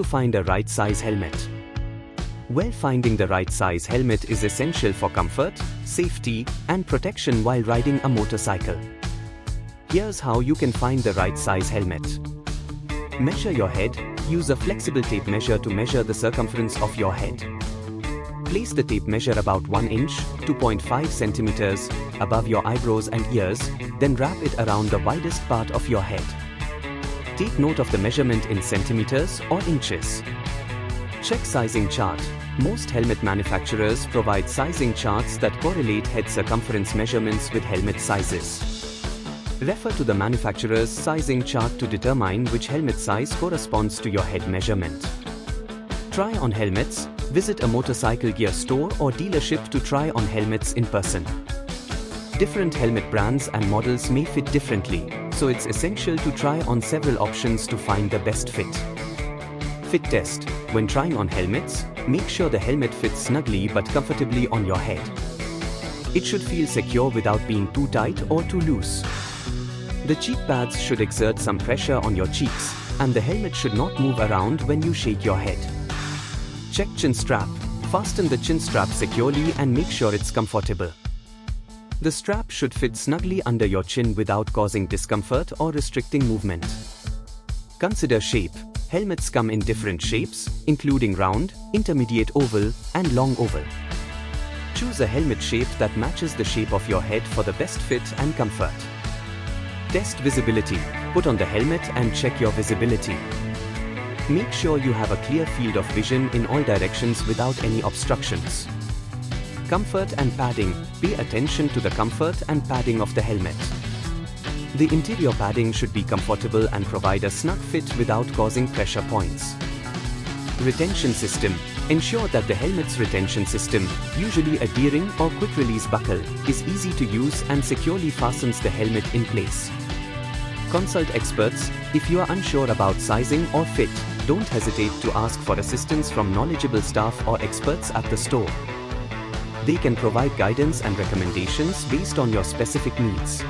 to find a right size helmet. Well, finding the right size helmet is essential for comfort, safety, and protection while riding a motorcycle. Here's how you can find the right size helmet. Measure your head. Use a flexible tape measure to measure the circumference of your head. Place the tape measure about 1 inch, 2.5 centimeters, above your eyebrows and ears, then wrap it around the widest part of your head. Take note of the measurement in centimeters or inches. Check sizing chart. Most helmet manufacturers provide sizing charts that correlate head circumference measurements with helmet sizes. Refer to the manufacturer's sizing chart to determine which helmet size corresponds to your head measurement. Try on helmets. Visit a motorcycle gear store or dealership to try on helmets in person. Different helmet brands and models may fit differently, so it's essential to try on several options to find the best fit. Fit test. When trying on helmets, make sure the helmet fits snugly but comfortably on your head. It should feel secure without being too tight or too loose. The cheek pads should exert some pressure on your cheeks, and the helmet should not move around when you shake your head. Check chin strap. Fasten the chin strap securely and make sure it's comfortable. The strap should fit snugly under your chin without causing discomfort or restricting movement. Consider shape. Helmets come in different shapes, including round, intermediate oval, and long oval. Choose a helmet shape that matches the shape of your head for the best fit and comfort. Test visibility. Put on the helmet and check your visibility. Make sure you have a clear field of vision in all directions without any obstructions. Comfort and padding. Pay attention to the comfort and padding of the helmet. The interior padding should be comfortable and provide a snug fit without causing pressure points. Retention system. Ensure that the helmet's retention system, usually a D-ring or quick-release buckle, is easy to use and securely fastens the helmet in place. Consult experts. If you are unsure about sizing or fit, don't hesitate to ask for assistance from knowledgeable staff or experts at the store. They can provide guidance and recommendations based on your specific needs.